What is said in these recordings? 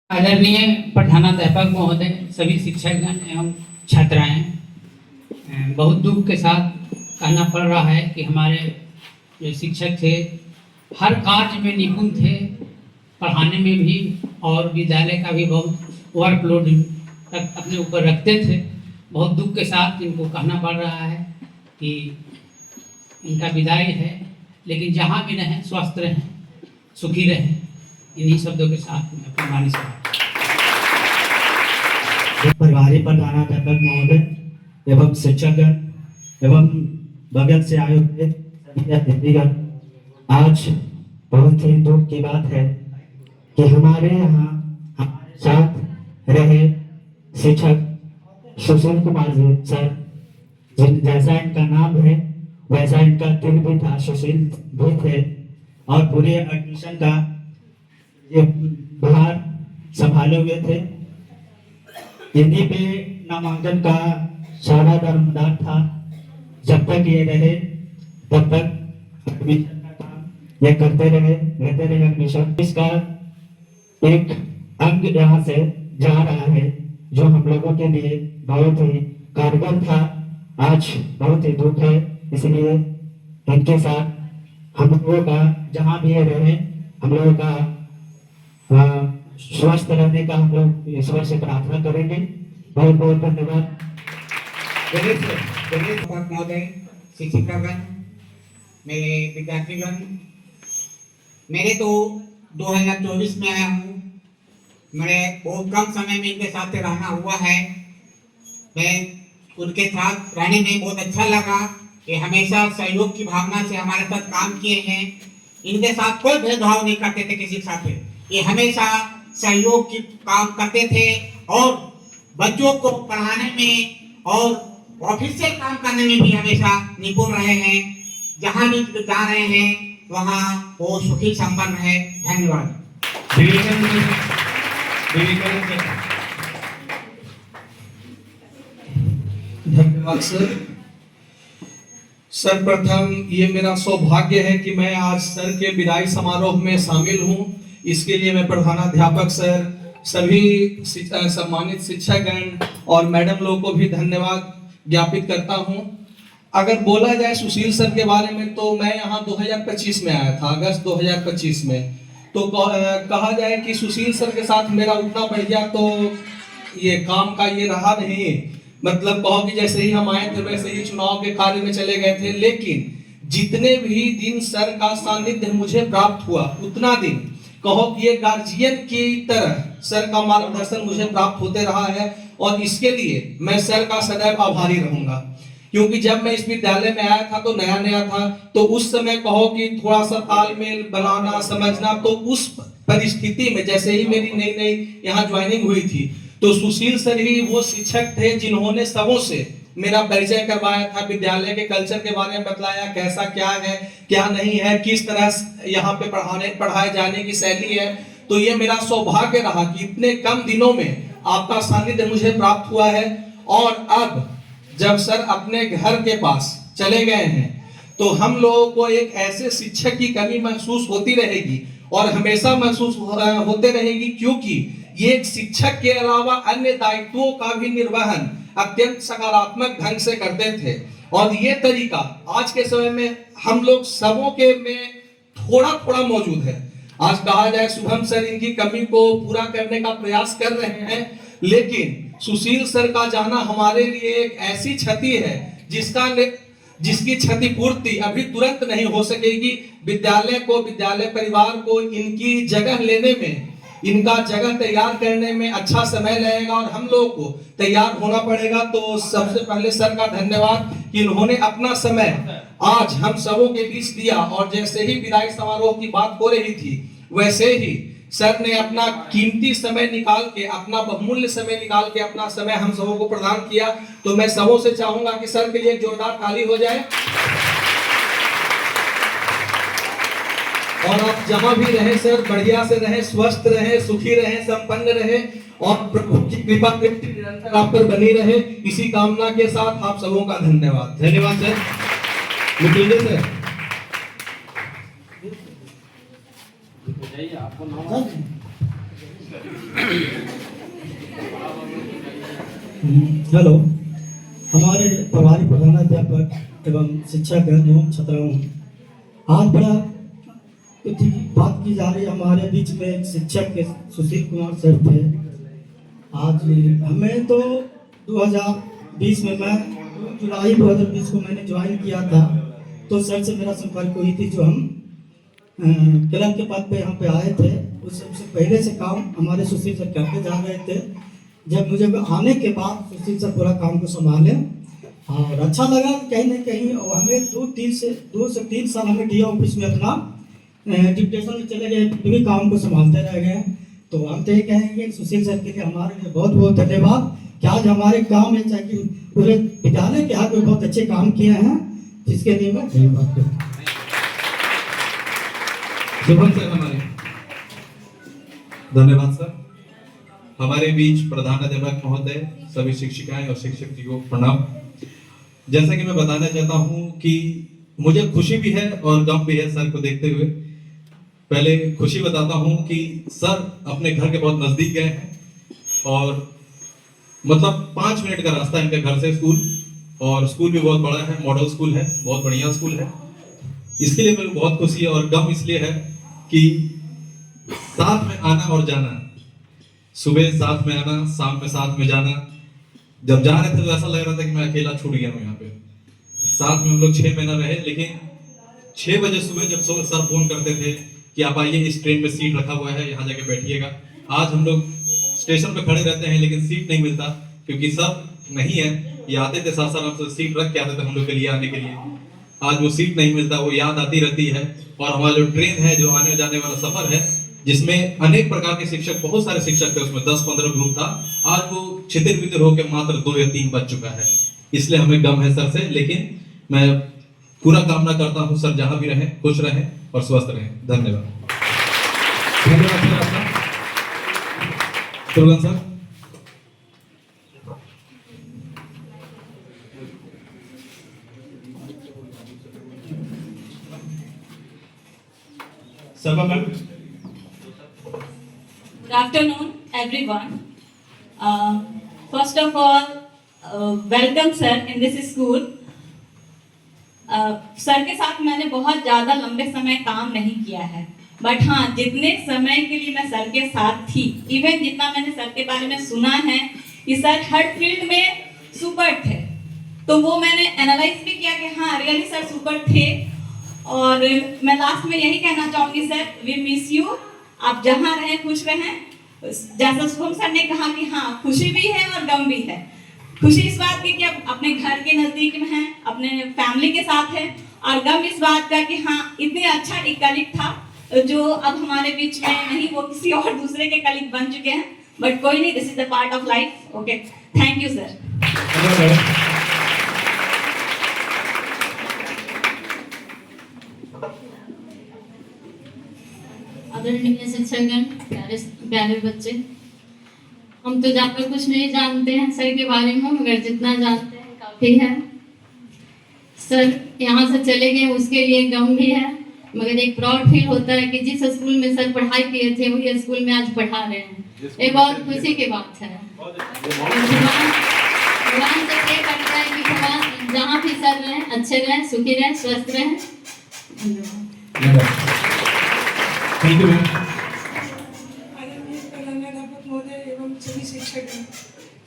आदरणीय प्रधानाध्यापक महोदय, सभी शिक्षकगण एवं छात्राएं, बहुत दुख के साथ कहना पड़ रहा है कि हमारे जो शिक्षक थे हर कार्य में निपुण थे, पढ़ाने में भी और विद्यालय का भी बहुत वर्कलोड तक अपने ऊपर रखते थे। बहुत दुख के साथ इनको कहना पड़ रहा है कि इनका विदाई है, लेकिन जहाँ भी रहें स्वस्थ रहें, सुखी रहें। इन्हीं शब्दों के साथ मैं अपनी वाणी से परिवारी प्रधानाध्यापक महोदय एवं शिक्षकगण एवं बगल से आए हुए सभी अतिथिगण, आज बहुत ही दुख की बात है कि हमारे यहाँ हमारे साथ रहे शिक्षक सुशील कुमार जी सर, जैसा इनका नाम है वैसा इनका दिल भी था, सुशील भी थे और पूरे एडमिशन का ये भार संभाले हुए थे। इन्हीं पे नामांकन का सारा दारोमदार था। जब तक ये रहे तब तक एडमिशन का काम ये करते रहे एडमिशन। इसका एक अंग यहाँ से जा रहा है जो हम लोगों के लिए बहुत ही कारगर था। आज बहुत ही दुख है, इसलिए इनके साथ हम लोगों का जहाँ भी रहे हम लोगों का स्वस्थ रहने का हम लोग ईश्वर से प्रार्थना करेंगे। बहुत बहुत धन्यवाद। महोदय, शिक्षकगण, मेरे विद्यार्थीगण, मेरे तो 2024 में आया हूँ। मेरे बहुत कम समय में इनके साथ रहना हुआ है। मैं उनके साथ रहने में बहुत अच्छा लगा। ये हमेशा सहयोग की भावना से हमारे साथ काम किए हैं। इनके साथ कोई भेदभाव नहीं करते थे किसी के साथ। ये हमेशा सहयोग की काम करते थे और बच्चों को पढ़ाने में और ऑफिशियल काम करने में भी हमेशा निपुण रहे हैं। जहाँ भी जा रहे हैं वहाँ वो सुखी संपन्न है। धन्यवाद। धन्यवाद सर। सर्वप्रथम ये मेरा सौभाग्य है कि मैं आज सर के विदाई समारोह में शामिल हूँ। इसके लिए मैं प्रधानाध्यापक सर, सभी सम्मानित शिक्षकगण और मैडम लोगों को भी धन्यवाद ज्ञापित करता हूँ। अगर बोला जाए सुशील सर के बारे में तो मैं यहाँ 2025 में आया था, अगस्त 2025 में। तो कहा जाए कि सुशील सर के साथ मेरा उतना बढ़िया तो ये काम का ये रहा नहीं। मतलब कहो कि जैसे ही हम आए थे वैसे ही चुनाव के कार्य में चले गए थे, लेकिन जितने भी दिन सर का सानिध्य मुझे प्राप्त हुआ उतना दिन कहो कि ये गार्जियन की तरह सर का मार्गदर्शन मुझे प्राप्त होते रहा है और इसके लिए मैं सर का सदैव आभारी रहूंगा। क्योंकि जब मैं इस विद्यालय में आया था तो नया था, तो उस समय कहो कि थोड़ा सा तालमेल बनाना समझना, तो उस परिस्थिति में जैसे ही मेरी नई यहाँ ज्वाइनिंग हुई थी तो सुशील सर ही वो शिक्षक थे जिन्होंने सबों से मेरा परिचय करवाया था, विद्यालय के कल्चर के बारे में बतलाया, कैसा क्या है क्या नहीं है, किस तरह यहाँ पे पढ़ाए जाने की शैली है। तो ये मेरा सौभाग्य रहा कि इतने कम दिनों में आपका सानिध्य मुझे प्राप्त हुआ है। और अब जब सर अपने घर के पास चले गए हैं तो हम लोगों को एक ऐसे शिक्षक की कमी महसूस होती रहेगी और हमेशा महसूस होते रहेगी, क्योंकि ये एक शिक्षक के अलावा अन्य दायित्वों का भी निर्वहन अत्यंत सकारात्मक ढंग से करते थे। और ये तरीका आज के समय में हम लोग सबों के में थोड़ा मौजूद है। आज कहा जाए शुभम सर इनकी कमी को पूरा करने का प्रयास कर रहे हैं, लेकिन सुशील सर का जाना हमारे लिए एक ऐसी क्षति है जिसकी क्षतिपूर्ति अभी तुरंत नहीं हो सकेगी। विद्यालय को, विद्यालय परिवार को इनकी जगह लेने में, इनका जगह तैयार करने में अच्छा समय लगेगा और हम लोगों को तैयार होना पड़ेगा। तो सबसे पहले सर का धन्यवाद कि इन्होंने अपना समय आज हम सबों के बीच दिया। और जैसे ही विदाई समारोह की बात हो रही थी वैसे ही सर ने अपना कीमती समय निकाल के, अपना बहुमूल्य समय निकाल के अपना समय हम सबों को प्रदान किया। तो मैं सबों से चाहूंगा कि सर के लिए एक जोरदार ताली हो जाए। और आप जहां भी रहे सर बढ़िया से रहे, स्वस्थ रहे, सुखी रहे, संपन्न रहे और प्रभु की कृपा दृष्टि निरंतर आप पर बनी रहे, इसी कामना के साथ आप सबों का धन्यवाद। धन्यवाद सर। मृत्युंजय सर, आपको नाम हेलो, हमारे प्रभारी प्रधानाध्यापक एवं शिक्षकगण एवं छात्राओं, आज बड़ा कुछ बात की जा रही है। हमारे बीच में एक शिक्षक के सुशील कुमार सर थे। आज हमें तो 2020 में, मैं जुलाई 2020 को मैंने ज्वाइन किया था, तो सर से मेरा संपर्क हुई थी। जो हम क्लब के पद पे यहाँ पे आए थे, उस सबसे पहले से काम हमारे सुशील सर करते जा रहे थे। जब मुझे आने के बाद सुशील सर पूरा काम को संभाले और अच्छा लगा कहीं ना कहीं। और हमें 2 से 3 साल हमें डी ऑफिस में अपना डिप्यूटेशन में चले गए, फिर भी काम को संभालते रह गए। तो हम तो ये कहेंगे सुशील सर के लिए हमारे लिए बहुत बहुत धन्यवाद कि आज हमारे गाँव में चाहे कि पूरे विद्यालय के हाथ में बहुत अच्छे काम किए हैं, जिसके लिए मैं धन्यवाद करता हूँ। शुभम सर हमारे धन्यवाद सर। हमारे बीच प्रधानाध्यापक महोदय, सभी शिक्षिकाएं और शिक्षक जी को प्रणाम। जैसा कि मैं बताना चाहता हूं कि मुझे खुशी भी है और गम भी है सर को देखते हुए। पहले खुशी बताता हूं कि सर अपने घर के बहुत नजदीक गए हैं और मतलब 5 मिनट का रास्ता इनके घर से स्कूल, और स्कूल भी बहुत बड़ा है, मॉडल स्कूल है, बहुत बढ़िया स्कूल है। इसके लिए मेरे को बहुत खुशी है और गम इसलिए है कि साथ में आना और जाना, सुबह साथ में आना, शाम में साथ में जाना। जब जा रहे थे तो ऐसा लग रहा था कि मैं अकेला छूट गया हूँ यहाँ पे। साथ में हम लोग 6 महीना रहे, लेकिन 6 बजे सुबह जब सर फोन करते थे कि आप आइए, इस ट्रेन में सीट रखा हुआ है, यहाँ जाके बैठिएगा। आज हम लोग स्टेशन पे खड़े रहते हैं लेकिन सीट नहीं मिलता, क्योंकि सर नहीं है। ये आते थे सासाराम से, सीट रख के आते थे हम लोग के लिए आने के लिए। आज वो सीट नहीं मिलता, वो याद आती रहती है। और हमारा जो ट्रेन है, जो आने जाने वाला सफर है, जिसमें अनेक प्रकार के शिक्षक, बहुत सारे शिक्षक थे, उसमें 10-15 ग्रुप था, आज वो छितिर बितर होकर मात्र 2 या 3 बच चुका है। इसलिए हमें गम है सर से, लेकिन मैं पूरा कामना करता हूँ सर जहां भी रहें, खुश रहें और स्वस्थ रहें। धन्यवाद। धन्यवाद सर आपका। तुरगन सर। सभा ma'am. Good afternoon, everyone. First of all, welcome sir in this school. Sir के साथ मैंने बहुत ज़्यादा लंबे समय काम नहीं किया है, बट हाँ, जितने समय के लिए मैं सर के साथ थी, इवन जितना मैंने सर के बारे में सुना है कि सर हर फील्ड में सुपर थे, तो वो मैंने एनालाइज भी किया कि हाँ रियली सर सुपर थे। और मैं लास्ट में यही कहना चाहूँगी सर, वी मिस यू। आप जहाँ रहें खुश रहें। जैसा शुभम सर ने कहा कि हाँ, खुशी भी है और गम भी है। खुशी इस बात की कि अब अपने घर के नज़दीक में हैं, अपने फैमिली के साथ है, और गम इस बात का कि हाँ, इतने अच्छा एक कलीग था जो अब हमारे बीच में नहीं, वो किसी और दूसरे के कलीग बन चुके हैं। बट कोई नहीं, this is the part of life. Okay, thank you sir. आदरणीय शिक्षकगण, प्यारे प्यारे बच्चे, हम तो ज़्यादा कुछ नहीं जानते हैं सर के बारे में, मगर जितना जानते हैं काफ़ी है। सर यहाँ से चले गए, उसके लिए गम भी है, मगर एक प्राउड फील होता है कि जिस स्कूल में सर पढ़ाई किए थे वही स्कूल में आज पढ़ा रहे हैं। ये बहुत खुशी की बात है। भगवान से प्रे करता है कि भगवान जहाँ भी सर रहें, अच्छे रहें, सुखी रहें, स्वस्थ रहें। धन्यवाद। Thank you ma'am. आदरणीय प्रधानाध्यापक महोदय एवं सभी शिक्षकगण,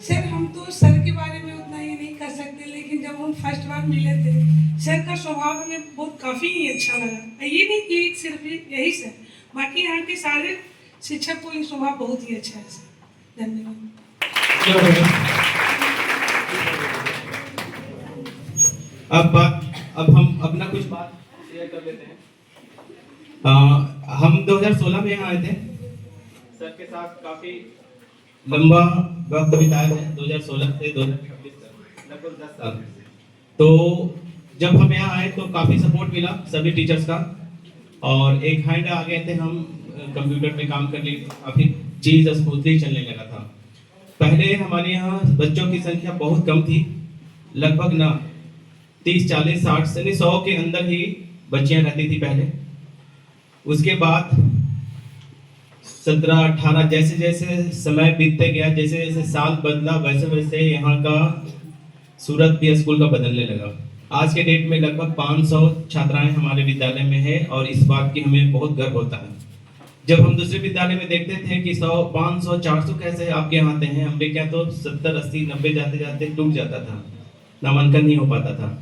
सर हम तो सर के बारे में उतना ये नहीं कर सकते, लेकिन जब हम फर्स्ट बार मिले थे, सर का स्वभाव हमें बहुत काफ़ी ही अच्छा लगा। ये नहीं कि एक सिर्फ यही सर, बाकी यहाँ के सारे शिक्षक को ये स्वभाव बहुत ही अच्छा है सर। धन्यवाद। अब हम अपना कुछ बात शेयर कर लेते हैं। हम 2016 में यहाँ आए थे, सर के साथ काफी लंबा वक्त बिताया है, 2016 से 2026 तक, लगभग 10 साल। तो जब हम यहाँ आए तो काफी सपोर्ट मिला सभी टीचर्स का, और एक हैंड आ गए थे, हम कंप्यूटर पे काम कर लिए, काफी चीज स्मूथली चलने लगा था। पहले हमारे यहाँ बच्चों की संख्या बहुत कम थी, लगभग ना 30, 40, 60 यानी 100 के अंदर ही बच्चियां रहती थी पहले। उसके बाद 17-18 जैसे जैसे समय बीतते गया, जैसे जैसे साल बदला, वैसे वैसे यहाँ का सूरत भी स्कूल का बदलने लगा। आज के डेट में लगभग 500 छात्राएं हमारे विद्यालय में है और इस बात की हमें बहुत गर्व होता है। जब हम दूसरे विद्यालय में देखते थे कि 100, 500, 400 कैसे आपके यहाँ आते हैं, हमने क्या तो 70, 80, 90 जाते जाते टूट जाता था, नामांकन नहीं हो पाता था।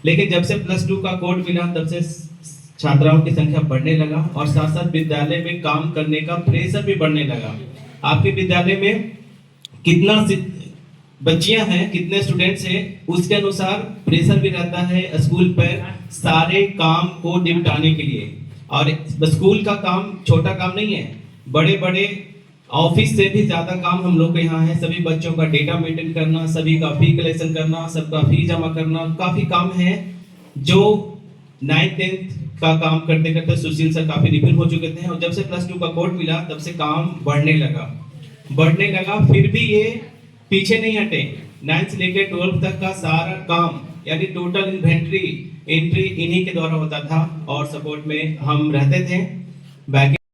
लेकिन जब से +2 का कोड मिला तब से छात्राओं की संख्या बढ़ने लगा और साथ साथ विद्यालय में काम करने का प्रेशर भी बढ़ने लगा। आपके विद्यालय में कितना बच्चियां हैं, कितने स्टूडेंट्स हैं, उसके अनुसार प्रेशर भी रहता है स्कूल पर सारे काम को निपटाने के लिए। और स्कूल का काम छोटा काम नहीं है, बड़े बड़े ऑफिस से भी ज्यादा काम हम लोग के यहाँ है। सभी बच्चों का डेटा मेंटेन करना, सभी का फी कलेक्शन करना, सबका फी जमा करना, काफी काम है जो 9th 10th का काम करते करते सुशील सर काफी निपुण हो चुके थे। और जब से +2 का कोड मिला तब से काम बढ़ने लगा। फिर भी ये पीछे नहीं हटे। 9th से लेकर 12th तक का सारा काम यानी टोटल इन्वेंट्री एंट्री इन्हीं के द्वारा होता था और सपोर्ट में हम रहते थे।